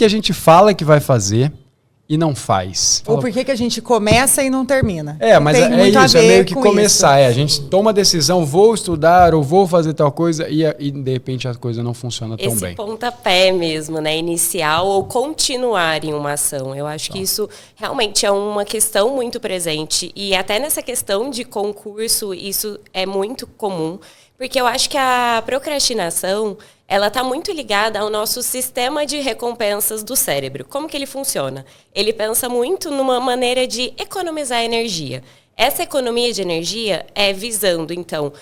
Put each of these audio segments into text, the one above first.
que a gente fala que vai fazer e não faz? Ou por que a gente começa e não termina? Mas é isso, é meio que começar. A gente toma a decisão, vou estudar ou vou fazer tal coisa e de repente a coisa não funciona tão bem. Esse pontapé mesmo, né? Inicial ou continuar em uma ação. Eu acho que isso realmente é uma questão muito presente. E até nessa questão de concurso, isso é muito comum. Porque eu acho que a procrastinação, ela está muito ligada ao nosso sistema de recompensas do cérebro. Como que ele funciona? Ele pensa muito numa maneira de economizar energia. Essa economia de energia é visando, então,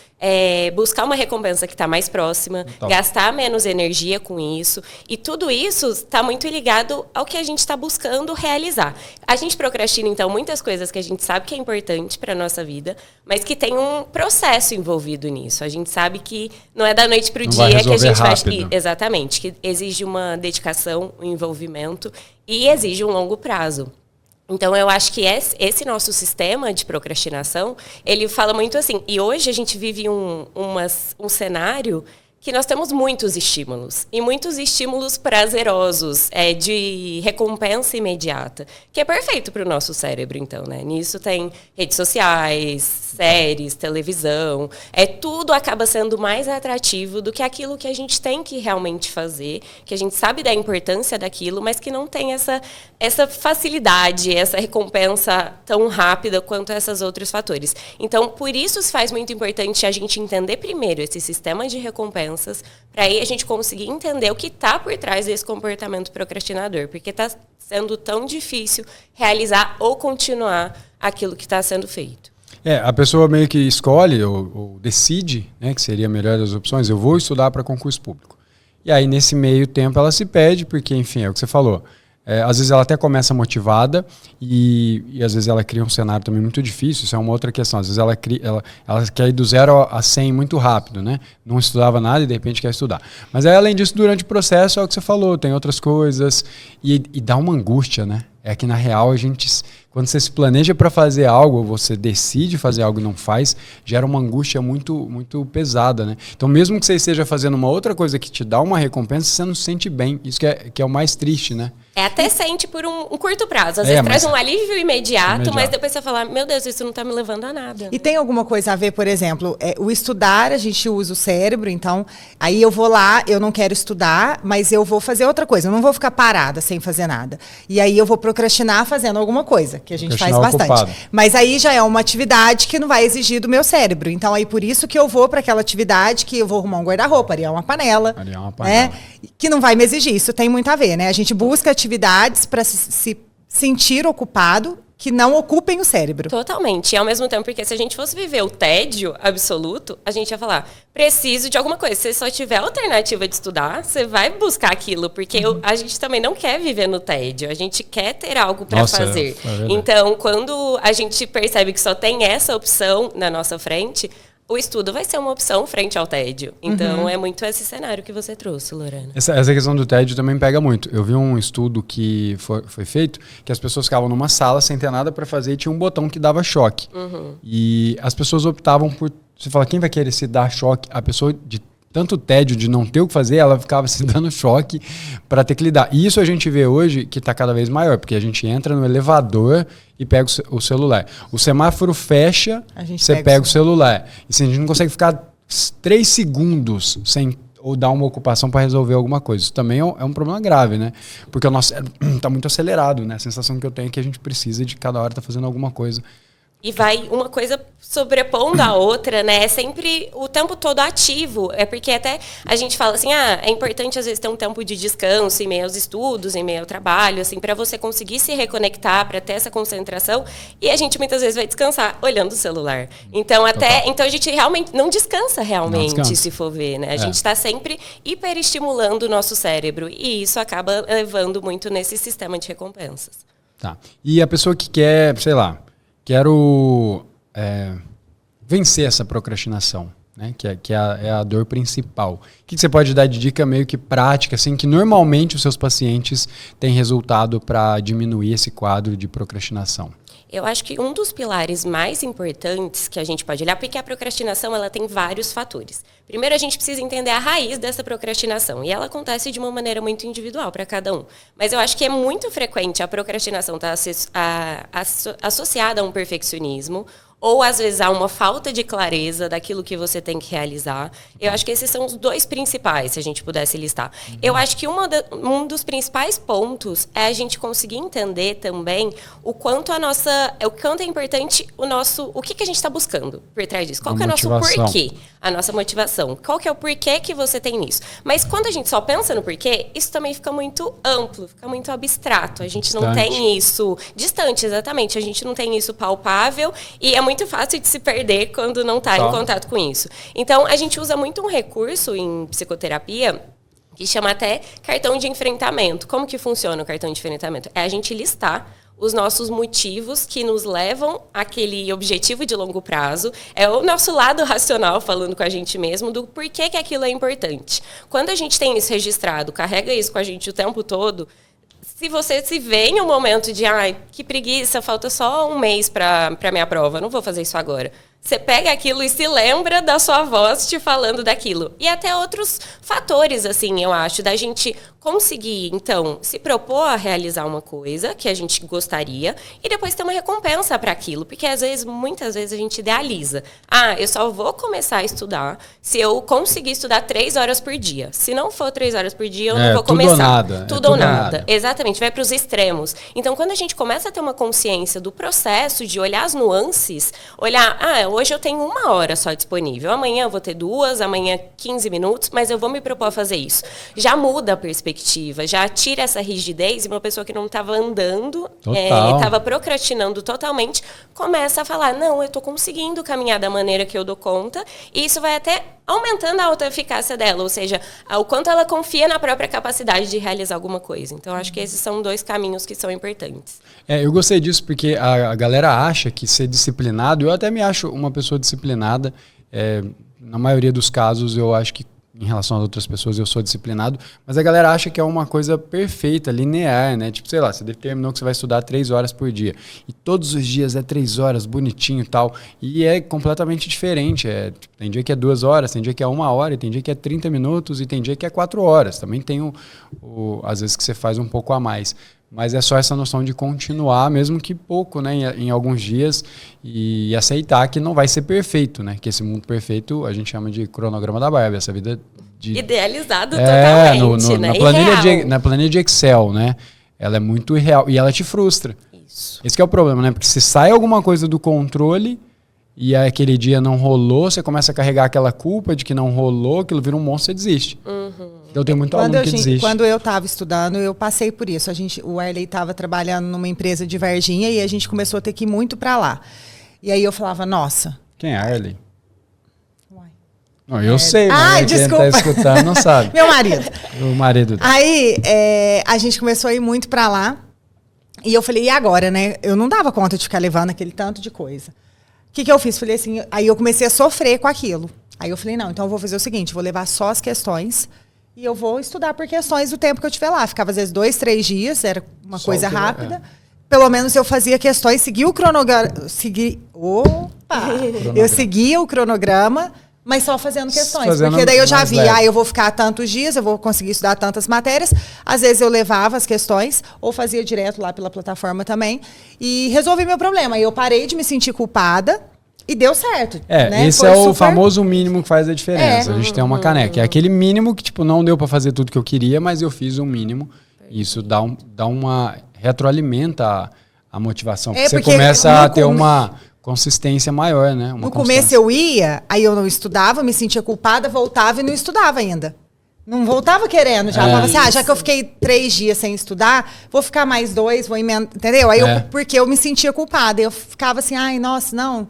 buscar uma recompensa que está mais próxima, gastar menos energia com isso. E tudo isso está muito ligado ao que a gente está buscando realizar. A gente procrastina, então, muitas coisas que a gente sabe que é importante para a nossa vida, mas que tem um processo envolvido nisso. A gente sabe que não é da noite para o dia que a gente vai... Exatamente, que exige uma dedicação, um envolvimento e exige um longo prazo. Então, eu acho que esse nosso sistema de procrastinação, ele fala muito assim. E hoje a gente vive um cenário que nós temos muitos estímulos. E muitos estímulos prazerosos, de recompensa imediata. Que é perfeito para o nosso cérebro, então, né? Nisso tem redes sociais, séries, televisão. Tudo acaba sendo mais atrativo do que aquilo que a gente tem que realmente fazer. Que a gente sabe da importância daquilo, mas que não tem essa facilidade, essa recompensa tão rápida quanto esses outros fatores. Então, por isso se faz muito importante a gente entender primeiro esse sistema de recompensas, para aí a gente conseguir entender o que está por trás desse comportamento procrastinador, porque está sendo tão difícil realizar ou continuar aquilo que está sendo feito. A pessoa meio que escolhe ou decide, né, que seria a melhor das opções, eu vou estudar para concurso público. E aí, nesse meio tempo, ela se perde, porque, enfim, é o que você falou. Às vezes ela até começa motivada e às vezes ela cria um cenário também muito difícil, isso é uma outra questão. Às vezes ela quer ir do 0 a 100 muito rápido, né? Não estudava nada e de repente quer estudar. Mas aí, além disso, durante o processo, é o que você falou, tem outras coisas e dá uma angústia, né? É que, na real, quando você se planeja para fazer algo, ou você decide fazer algo e não faz, gera uma angústia muito, muito pesada, né? Então, mesmo que você esteja fazendo uma outra coisa que te dá uma recompensa, você não se sente bem. Isso que é o mais triste, né? Até sente por um curto prazo. Às vezes traz um alívio imediato, mas depois você fala, meu Deus, isso não está me levando a nada. E tem alguma coisa a ver, por exemplo, o estudar, a gente usa o cérebro, então, aí eu vou lá, eu não quero estudar, mas eu vou fazer outra coisa. Eu não vou ficar parada sem fazer nada. E aí eu vou procrastinar fazendo alguma coisa, que a gente faz bastante. Ocupado. Mas aí já é uma atividade que não vai exigir do meu cérebro. Então, aí por isso que eu vou para aquela atividade que eu vou arrumar um guarda-roupa, arear uma panela. Né? Que não vai me exigir. Isso tem muito a ver, né? A gente busca atividades para se sentir ocupado que não ocupem o cérebro. Totalmente. E ao mesmo tempo, porque se a gente fosse viver o tédio absoluto, a gente ia falar, preciso de alguma coisa. Se só tiver alternativa de estudar, você vai buscar aquilo, porque a gente também não quer viver no tédio, a gente quer ter algo para fazer. Então, quando a gente percebe que só tem essa opção na nossa frente, o estudo vai ser uma opção frente ao tédio. Então, é muito esse cenário que você trouxe, Lorena. Essa questão do tédio também pega muito. Eu vi um estudo que foi feito, que as pessoas ficavam numa sala sem ter nada para fazer e tinha um botão que dava choque. E as pessoas optavam por... Você fala, quem vai querer se dar choque? A pessoa de tanto tédio de não ter o que fazer, ela ficava se dando choque para ter que lidar. E isso a gente vê hoje que está cada vez maior, porque a gente entra no elevador e pega o celular. O semáforo fecha, você pega o celular. E assim, a gente não consegue ficar 3 segundos sem ou dar uma ocupação para resolver alguma coisa. Isso também é um problema grave, né? Porque o nosso cérebro está muito acelerado, né? A sensação que eu tenho é que a gente precisa de cada hora estar fazendo alguma coisa. E vai uma coisa sobrepondo a outra, né? É sempre o tempo todo ativo. É porque até a gente fala assim, é importante às vezes ter um tempo de descanso em meio aos estudos, em meio ao trabalho, assim, para você conseguir se reconectar, para ter essa concentração. E a gente muitas vezes vai descansar olhando o celular. Então, então a gente realmente não descansa realmente, se for ver, né? A gente está sempre hiperestimulando o nosso cérebro. E isso acaba levando muito nesse sistema de recompensas. Tá. E a pessoa que quer, sei lá, quero vencer essa procrastinação, né? Que é a dor principal. O que você pode dar de dica meio que prática, assim, que normalmente os seus pacientes têm resultado para diminuir esse quadro de procrastinação? Eu acho que um dos pilares mais importantes que a gente pode olhar, porque a procrastinação ela tem vários fatores. Primeiro, a gente precisa entender a raiz dessa procrastinação. E ela acontece de uma maneira muito individual para cada um. Mas eu acho que é muito frequente a procrastinação estar associada a um perfeccionismo, ou às vezes há uma falta de clareza daquilo que você tem que realizar. Eu acho que esses são os dois principais, se a gente pudesse listar. Eu acho que um dos principais pontos é a gente conseguir entender também o quanto é importante o que a gente está buscando por trás disso. Qual que é o nosso porquê? A nossa motivação. Qual que é o porquê que você tem nisso? Mas quando a gente só pensa no porquê, isso também fica muito amplo, fica muito abstrato. A gente não tem isso distante, exatamente. A gente não tem isso palpável e é muito fácil de se perder quando não está em contato com isso. Então, a gente usa muito um recurso em psicoterapia que chama até cartão de enfrentamento. Como que funciona o cartão de enfrentamento? É a gente listar os nossos motivos que nos levam àquele objetivo de longo prazo. É o nosso lado racional falando com a gente mesmo do porquê que aquilo é importante. Quando a gente tem isso registrado, carrega isso com a gente o tempo todo, se você se vê em um momento de que preguiça, falta só um mês para minha prova, não vou fazer isso agora. Você pega aquilo e se lembra da sua voz te falando daquilo. E até outros fatores, assim, eu acho, da gente conseguir, então, se propor a realizar uma coisa que a gente gostaria e depois ter uma recompensa para aquilo. Porque, muitas vezes, a gente idealiza. Eu só vou começar a estudar se eu conseguir estudar 3 horas por dia. Se não for 3 horas por dia, eu não vou começar. Tudo ou nada. Tudo ou nada. Exatamente, vai para os extremos. Então, quando a gente começa a ter uma consciência do processo, de olhar as nuances, olhar, hoje eu tenho 1 hora só disponível, amanhã eu vou ter 2, amanhã 15 minutos, mas eu vou me propor a fazer isso. Já muda a perspectiva, já tira essa rigidez e uma pessoa que não estava andando, estava procrastinando totalmente, começa a falar, não, eu estou conseguindo caminhar da maneira que eu dou conta, e isso vai até aumentando a autoeficácia dela, ou seja, o quanto ela confia na própria capacidade de realizar alguma coisa. Então, acho que esses são 2 caminhos que são importantes. Eu gostei disso porque a galera acha que ser disciplinado, eu até me acho uma pessoa disciplinada, na maioria dos casos eu acho que em relação às outras pessoas eu sou disciplinado, mas a galera acha que é uma coisa perfeita, linear, né? Tipo, sei lá, você determinou que você vai estudar 3 horas por dia. E todos os dias é 3 horas, bonitinho e tal. E é completamente diferente. Tem dia que é 2 horas, tem dia que é 1 hora, tem dia que é 30 minutos e tem dia que é 4 horas. Também tem às vezes que você faz um pouco a mais. Mas é só essa noção de continuar, mesmo que pouco, né, em alguns dias, e aceitar que não vai ser perfeito, né? Que esse mundo perfeito a gente chama de cronograma da Barbie, essa vida idealizado totalmente, né? Na planilha de Excel, né? Ela é muito irreal e ela te frustra. Isso. Esse que é o problema, né? Porque se sai alguma coisa do controle e aquele dia não rolou, você começa a carregar aquela culpa de que não rolou, aquilo vira um monstro e você desiste. Eu tenho muito aluno que desiste. Quando eu estava estudando, eu passei por isso. O Arley estava trabalhando numa empresa de Varginha e a gente começou a ter que ir muito para lá. E aí eu falava, nossa... Quem é Arley? Não, eu sei, mas desculpa. Quem está escutando não sabe. Meu marido. O marido. Aí a gente começou a ir muito para lá e eu falei, e agora, né? Eu não dava conta de ficar levando aquele tanto de coisa. O que eu fiz? Falei assim, aí eu comecei a sofrer com aquilo. Aí eu falei, não, então eu vou fazer o seguinte, vou levar só as questões e eu vou estudar por questões do tempo que eu estiver lá. Ficava às vezes 2, 3 dias, era uma coisa rápida. Pelo menos eu fazia questões, seguia o cronograma. Eu seguia o cronograma, mas só fazendo questões. Porque daí eu já via, eu vou ficar tantos dias, eu vou conseguir estudar tantas matérias. Às vezes eu levava as questões, ou fazia direto lá pela plataforma também. E resolvi meu problema. E eu parei de me sentir culpada. E deu certo. Né? Esse é o famoso mínimo que faz a diferença. A gente tem uma caneca. É aquele mínimo que, tipo, não deu para fazer tudo que eu queria, mas eu fiz o mínimo. E isso retroalimenta a motivação. Você começa a ter uma consistência maior, né? No começo eu ia, aí eu não estudava, me sentia culpada, voltava e não estudava ainda. Não voltava querendo, já falava assim, já que eu fiquei 3 dias sem estudar, vou ficar mais 2, vou emendar, entendeu? Aí porque eu me sentia culpada, eu ficava assim, nossa, não...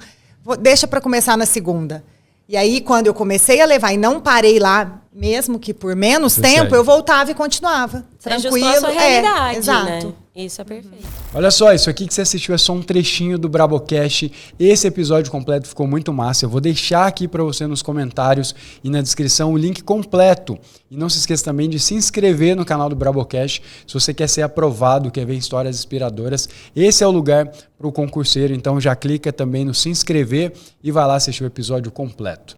Deixa para começar na segunda. E aí, quando eu comecei a levar e não parei lá, mesmo que por menos Você tempo, segue. eu voltava e continuava. Tranquilo. Ajustou a sua realidade, exato. né? Isso é perfeito. Olha só, isso aqui que você assistiu é só um trechinho do Brabocast. Esse episódio completo ficou muito massa. Eu vou deixar aqui para você nos comentários e na descrição o link completo. E não se esqueça também de se inscrever no canal do Brabocast se você quer ser aprovado, quer ver histórias inspiradoras. Esse é o lugar para o concurseiro, então já clica também no se inscrever e vai lá assistir o episódio completo.